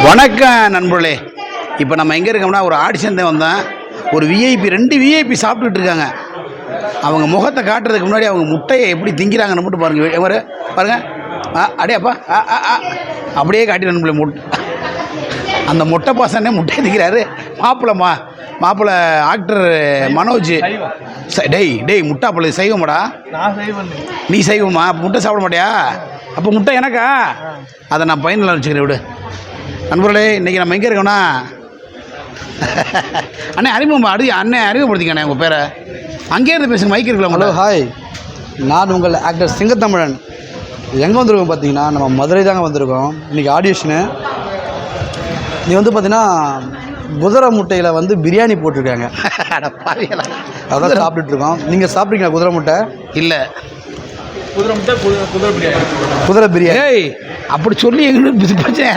வணக்கம் நண்பர்களே. இப்போ நம்ம எங்கே இருக்கோம்னா ஒரு ஆடிஷன் தான் வந்தோம். ஒரு விஐபி 2 விஐபி சாப்பிட்டுட்டு இருக்காங்க. அவங்க முகத்தை காட்டுறதுக்கு முன்னாடி அவங்க முட்டையை எப்படி திங்கிறாங்கன்னு மட்டும் பாருங்கள். பாருங்கள் அடையாப்பா அப்படியே காட்டி நண்பர்களே. அந்த முட்டை பாசனே முட்டையை திங்கிறாரு. மாப்பிள்ளை ஆக்டர் மனோஜ். டேய் முட்டாப்பிள்ளை செய்வோமாடா? நீ செய்வோமா? முட்டை சாப்பிட மாட்டியா? அப்போ முட்டை எனக்கா? அதை நான் பயனில் வச்சுக்கிறேன் விடு. நண்பர்களே, இன்றைக்கி நம்ம எங்கே இருக்கோம்னா அண்ணே அறிமுகப்படுத்திக்கண்ணே உங்கள் பேரை. அங்கேருந்து பேசுங்க, மைக் இருக்குல்ல. ஹலோ ஹாய், நான் உங்கள் ஆக்டர் சிங்கத்தமிழன். எங்கே வந்திருக்கோம் பார்த்தீங்கன்னா, நம்ம மதுரை தாங்க வந்திருக்கோம். இன்றைக்கி ஆடிஷனு. நீ வந்து பார்த்தீங்கன்னா குதிரை முட்டையில் வந்து பிரியாணி போட்டிருக்காங்க. அதான் சாப்பிட்டுட்ருக்கோம். நீங்கள் சாப்பிட்றீங்களா குதிரை முட்டை? இல்லை, குதிரை பிரியாணி அப்படி சொல்லி எங்களுக்கு பிரச்சனை.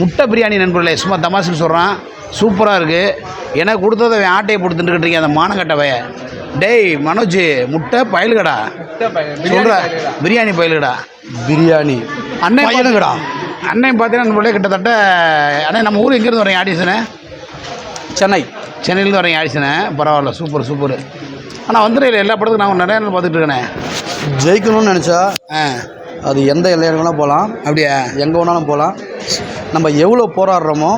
முட்டை பிரியாணி நண்பர்களே, சும்மா தமாசுக்கு சொல்கிறான். சூப்பராக இருக்குது. எனக்கு கொடுத்ததை அவன் ஆட்டையை கொடுத்துட்டு இருக்கீங்க, அந்த மானக்கட்டவைய. டேய் மனோஜ், முட்டை பயலுகடா சொல்கிற, பிரியாணி பயலுகடா. பிரியாணி அண்ணன் பயலுங்கடா. அண்ணன் பார்த்தீங்கன்னா நண்பர்களே, கிட்டத்தட்ட அண்ணே நம்ம ஊர் எங்கேருந்து வரீங்க ஆடிஷனு? சென்னையிலேருந்து வரீங்க ஆடிஷனு. பரவாயில்ல, சூப்பர். ஆனால் வந்துடுறேன் எல்லா படத்துக்கும். நான் நிறையா நாள் பார்த்துட்டு இருக்கேனே. ஜெயிக்கணும்னு நினச்சா அது எந்த எல்லையாக வேணால் போகலாம். அப்படியே எங்கே வேணாலும் போகலாம். நம்ம எவ்வளோ போராடுறோமோ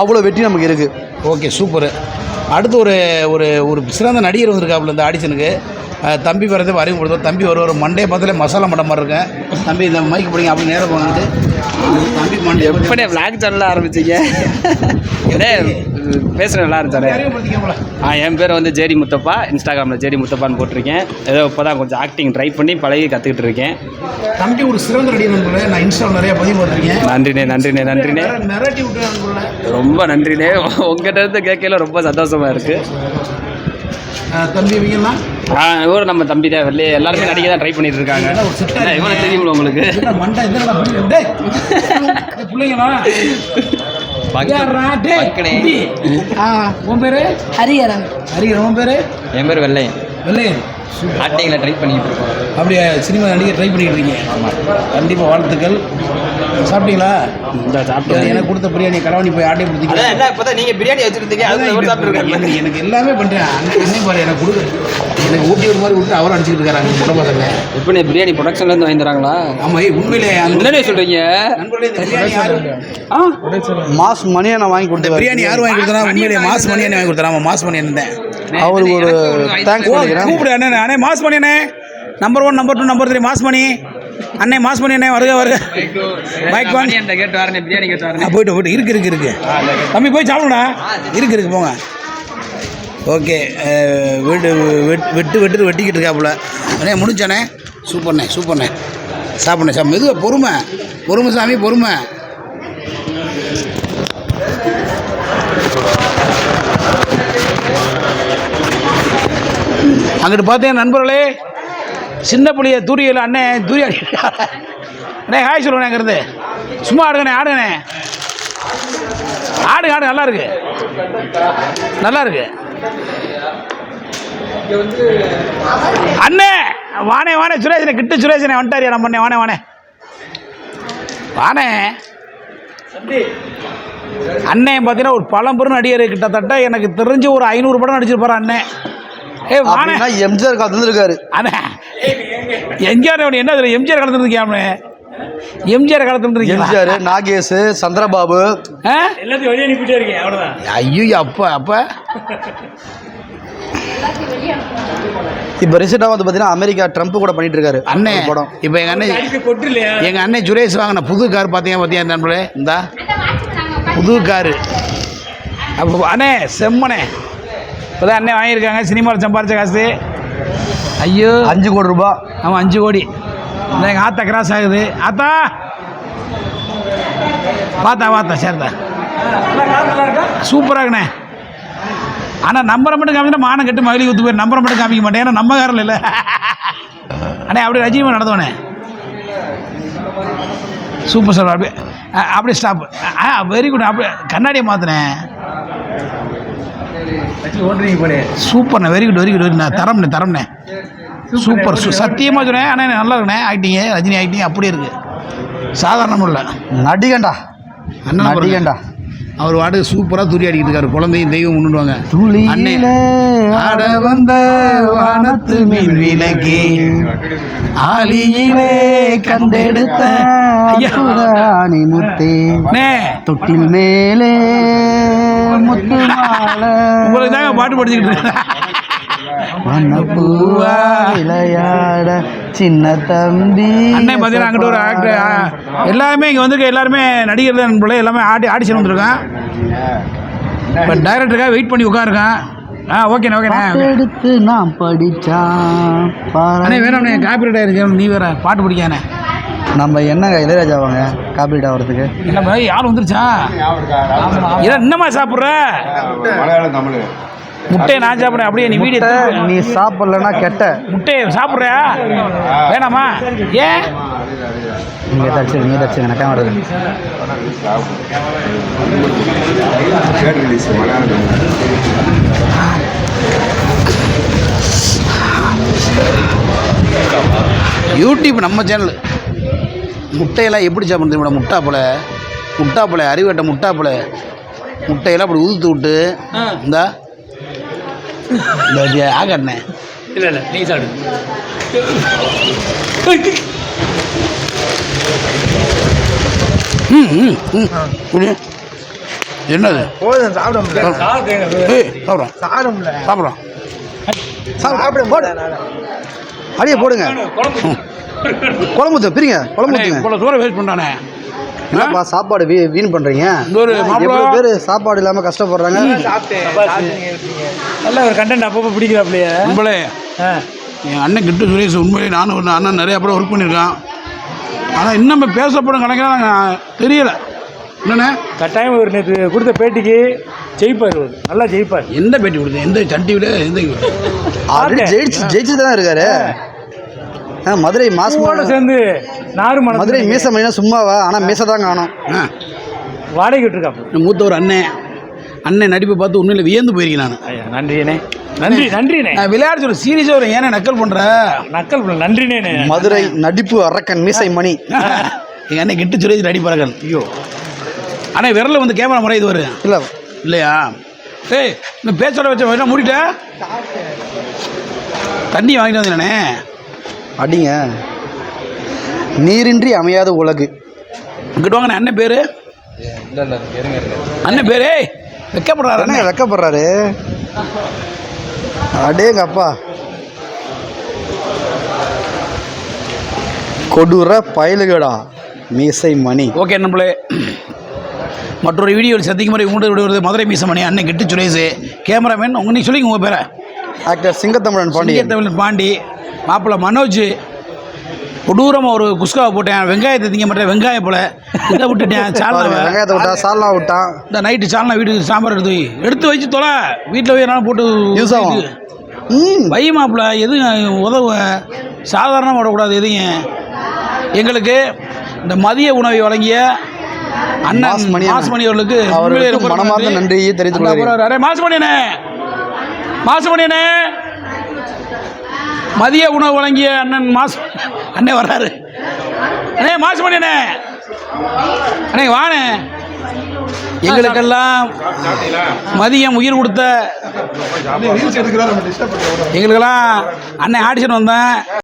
அவ்வளோ வெற்றி நமக்கு இருக்குது. Okay, super. அடுத்து ஒரு ஒரு ஒரு சிறந்த நடிகர் வந்திருக்காப்புல இந்த ஆடிஷனுக்கு. தம்பி பிறந்து அறிமுகப்படுத்தும். தம்பி ஒரு மண்டே பார்த்தாலே மசாலா மண்டை மாதிரி இருக்கேன். தம்பி இந்த மைக்கு பிடிங்க, அப்படி நேரம் போங்கிட்டு. தம்பி மண்டே எப்படி விளாக் சேனலில் ஆரம்பிச்சிங்க? பேசுகிறேன் நல்லா இருந்தானே. என் பேர் வந்து ஜேடி முத்தப்பா. இன்ஸ்டாகிராமில் ஜேடி முத்தப்பான்னு போட்டிருக்கேன். ஏதோ இப்போ தான் கொஞ்சம் ஆக்டிங் ட்ரை பண்ணி பழகி கற்றுக்கிட்டு இருக்கேன். தம்பி ஒரு சிறந்த நடிகர். நான் இன்ஸ்டாவில் நிறையா பதிவு போட்டிருக்கேன். நன்றிண்ணே. ரொம்ப நன்றிண்ணே. உங்கள்கிட்ட இருந்து கேட்கல ரொம்ப சந்தோஷமாக இருக்குது. தம்பி இவங்கெல்லாம் இவரு நம்ம தம்பி தான். வெளியே எல்லாருமே நடிக்க தான் ட்ரை பண்ணிட்டு இருக்காங்க. இவனை தெரியுங்களா உங்களுக்கு? உன் பேரு? ஹரிஹரன். உன் பேரு? என் பேர் வெள்ளையன். ஆக்டிங்கில் ட்ரை பண்ணிட்டு இருக்கோம். அப்படியே சினிமா நடிகை ட்ரை பண்ணிட்டு இருக்கீங்க? ஆமாம், கண்டிப்பாக வாழ்த்துக்கள். சாப்பிட்டீங்களா? எனக்கு கொடுத்த பிரியாணி கடவுணி போய் ஆட்டை கொடுத்தீங்க. இப்போ நீங்கள் பிரியாணி வச்சுருந்தீங்க, எனக்கு எல்லாமே பண்ணுறேன். அண்ணன் பாரு, எனக்கு ஊட்டி ஒரு மாதிரி விட்டு அவரும் அடிச்சுட்டு இருக்காங்க முட்டை பசங்க. இப்போ நீ பிரியாணி ப்ரொடக்ஷன்லேருந்து வாங்கிடுறாங்களா? ஆமாம், உண்மையிலே என்னென்ன சொல்கிறீங்க? மாஸ் மணியை வாங்கி கொடுத்தேன். பிரியாணி யார் வாங்கி கொடுத்தா? உண்மையிலே மாஸ் மணியை வாங்கி கொடுத்தா. மாஸ் மணி இருந்தேன். அவருக்கு ஒரு தேங்க்ஸ் கூப்பிடு அண்ணே. மாஸ் மணி அண்ணே. நம்பர் 1, நம்பர் 2, நம்பர் 3 மாஸ் மணி அண்ணே. மாஸ் மணி அண்ணே, வருக. பைக் வாங்கி கேட்டு வரேன். பிரியாணி கேட்டு வரேன். போயிட்டு இருக்கு தம்பி, போய் சாப்பிடுடா. இருக்கு போங்க. ஓகே, வெட்டிக்கிட்டு இருக்காப்புல. அண்ணே முடிச்சானே. சூப்பர்ண்ணே. சாப்பிட்ணே. மெதுவாக பொறுமை சாமி, பொறுமை. அங்கிட்டு பார்த்தேன் நண்பர்களே, சின்ன புள்ளிய தூரியல் அண்ணே ஹாய் சொல்லுவேன். அங்கேருந்து சும்மா ஆடுங்கண்ணே. ஆடு நல்லா இருக்கு அண்ணே. வானே சுரேஷனே, கிட்ட சுரேஷனே வந்துட்டாரியா நம்ம அண்ணே. வானே அண்ணே பார்த்தீங்கன்னா ஒரு பழம்பெரும் நடிகர். கிட்டத்தட்ட எனக்கு தெரிஞ்சு ஒரு 500 படம் நடிச்சிருப்பாரு அண்ணே. எம்ஜிஆர் காலத்துல இருக்காரு. எம்ஜிஆர் என்ன எம்ஜிஆர் காலத்துல இருக்கியாமே? எம்ஜிஆர் நாகேஷ், சந்திரபாபு எல்லாத்தையும் வெளியே அனுப்பிட்டே இருக்கேன். அவ்வளோதான். ஐயோ, அப்ப இப்போ ரீசெண்டாக வந்து பார்த்தீங்கன்னா அமெரிக்கா ட்ரம்ப் கூட பண்ணிட்டு இருக்காரு அண்ணே படம். இப்போ எங்கள் அண்ணன் சுரேஷ் வாங்கின புது கார் பார்த்தியா நண்பர்களே? இந்த புது காரு. அப்போ அண்ணே செம்மனே இப்போதான் அண்ணே வாங்கியிருக்காங்க. சினிமாவில் சம்பாரிச்ச காசு. ஐயோ, 5 கோடி ரூபா. ஆமாம், 5 கோடி. எங்கள் ஆத்தா கிராஸ் ஆகுது. ஆத்தா பார்த்தா சேர்த்தா சூப்பராகண்ணே. ஆனால் நம்பரை மட்டும் காமிச்சுன்னா மானம் கட்டு மகிழி ஊற்று போய் நம்பரை மட்டும் காமிக்க மாட்டேன். ஏன்னா நம்ம காரில் இல்லை அண்ணே. அப்படியே ரஜினிமா நடந்தவனே. Super sir. அப்படியே ஸ்டாப். Very good. அப்படியே கண்ணாடியை மாற்றினேன். சூப்பர்ண்ணே. Very good. நான் தரம்ண்ணே. சூப்பர். சத்தியமாக சொன்னேன். ஆனால் நல்லா இருக்குண்ணே. ஆக்டிங்கு ரஜினி ஆக்டிங் அப்படியே இருக்குது. சாதாரணம் இல்லை, நடிகண்டா அண்ணன் நடிகண்டா. அவர் வாடு சூப்பராக துரி அடிக்கிட்டு இருக்காரு. குழந்தையும் தெய்வம் முன்னுடுவாங்க. அண்ணே ஆட வந்த வானத்து மீன் விலகி ஆலியிலே கண்டெடுத்த அணி முத்தே தொட்டில் மேலே முத்து மாலை உங்களுக்கு தாங்க பாட்டு படிச்சுக்கிட்டு இருக்கேன். வண்ணப்பூவா விளையாட சின்ன தம்பி. அண்ணே பார்த்தீங்கன்னா அங்கிட்ட ஒரு ஆக்டர் எல்லாருமே இங்கே வந்து எல்லாருமே நடிகர் தான் போல, எல்லாமே ஆடிஷன் வந்துருக்கேன். இப்போ டைரக்டருக்காக வெயிட் பண்ணி உட்காருக்கேன். ஓகேண்ணே ஓகேண்ணே. எடுத்து நான் படிச்சா அண்ணே வேணாண்ணே, காப்பிரைட் ஆயிருச்சு. நீ வேற பாட்டு பிடிக்கானே. நம்ம என்னங்க இளையராஜா வாங்க காப்பீட் ஆகிறதுக்கு. என்ன யாரும் வந்துருச்சா? இதான் என்னம்மா சாப்பிட்ற? மலையாளம் தமிழ் முட்டையை நான் சாப்பிட்றேன். அப்படியே நீ வீடியோ நீ சாப்பிடலன்னா கெட்ட முட்டையை சாப்பிட்றியா? வேணாமா? ஏன்? நீங்கள் தச்சுங்க நான் கேமரா மலையாளம் யூடியூப் நம்ம சேனல். முட்டையெல்லாம் எப்படி சாப்பிட்றது தெரியுமா? முட்டாப்பழ அறிவட்ட முட்டையெல்லாம் அப்படி உதுத்து விட்டு இந்தா இந்த ஆகண்ணே. இல்லை நீ சாப்பிடு. என்னது? சாப்பிட்றோம். அடியே போடுங்க. குழம்பு பிரிங்க, குழம்பு ஊற்றுங்க. இவ்வளோ தூரம் வேஸ்ட் பண்ணானே. என்னப்பா சாப்பாடு வீண் பண்ணுறீங்க? ஒரு எவ்வளோ பேர் சாப்பாடு இல்லாமல் கஷ்டப்படுறாங்க. நல்ல ஒரு கண்டென்ட் அப்பப்போ பிடிக்கிறாப்லையே நம்மளே. என் அண்ணன் கிட்ட சுரேஷ் உண்மையிலே நானும் ஒரு அண்ணன் நிறையா படம் ஒர்க் பண்ணியிருக்கான். ஆனால் இன்னும் பேசப்படும் கணக்கெல்லாம் தெரியலை. என்னண்ணே கட்டாயம் ஒரு நேற்று கொடுத்த பேட்டிக்கு ஜெயிப்பார், நல்லா ஜெயிப்பார். எந்த பேட்டி கொடுத்தேன்? எந்த சண்டியில் எந்த ஆல்ரெடி ஜெயிச்சு தான் இருக்காரு. மதுரை மாசோட சேர்ந்து மதுரை மீச மணினா சும்மாவா? ஆனால் மீச தான் காணும். வாடகை விட்டுருக்காப்பு. மூத்த ஒரு அண்ணன் நடிப்பை பார்த்து உண்மையில் வியந்து போயிருக்கேன் நான். நன்றிண்ணே, நன்றிண்ணே. விளையாட்டு சொல்ல சீரியஸாக ஒரு ஏன்னா நக்கல் பண்ணுற நக்கல் பண்ண. நன்றிண்ணே. மதுரை நடிப்பு அரக்கன் மீசை மணி. எங்கள் அண்ணன் கிட்ட சுரேஷ் நடிப்பறக்கன். ஐயோ ஆனால் விரலில் வந்து கேமரா முறை இது வரும் இல்லை இல்லையா? ஏய் இன்னும் பேச்சோட வச்ச என்ன மூடிட்ட? தண்ணி வாங்கிட்டு வந்தேனே. அடிங்க. நீரின்றி அமையாத உலகு. இங்கிட்டு வாங்க. அண்ணன் பேர் அண்ணன் பேரு வெக்கப்படுறாரு. என்ன வெக்கப்படுறாரு? அடேங்க அப்பா. கொடூர பயலுகடா மீசை மணி. ஓகே நம்மளே மற்றொரு வீடியோவில் சந்திக்கும் முறை உங்கள்கிட்ட விடுவது மதுரை மீசை மணி. அண்ணன் கிட்டு சுரேஷ் கேமராமேன். நீ சொல்லிங்க உங்கள் பேரை. ஆக்டர் சிங்கத்தமிழன் பாண்டி. மாப்பிள்ளை மனோஜ். கொடூரமாக ஒரு குஸ்காவை போட்டேன். வெங்காயத்தை திங்க மாட்டேன். வெங்காயம் போல இதை விட்டுட்டேன். வெங்காயத்தை விட்டா சால்னா விட்டான். இந்த நைட்டு சால்னா வீட்டுக்கு சாம்பார் எடுத்து வச்சு தொலை. வீட்டில் போய் என்னால் போட்டு யூஸ் ஆகும். வை மாப்பிள்ளை எதுவும் உதவ சாதாரணமாக விடக்கூடாது. எதையும் எங்களுக்கு இந்த மதிய உணவை வழங்கிய அண்ணன் மாசுமணி அவர்களுக்கு மனமார்ந்த நன்றியை தெரிவித்துக் கொள்கிறேன். மாசுமணியனே மதிய உணவு வழங்கிய அண்ணன் வர்றாரு. அண்ணே மாசுமணியனே அண்ணே வானே. எங்களுக்கெல்லாம் மதியம் உயிர் கொடுத்த எங்களுக்கெல்லாம் அண்ணன் ஆடிஷன் வந்தேன்.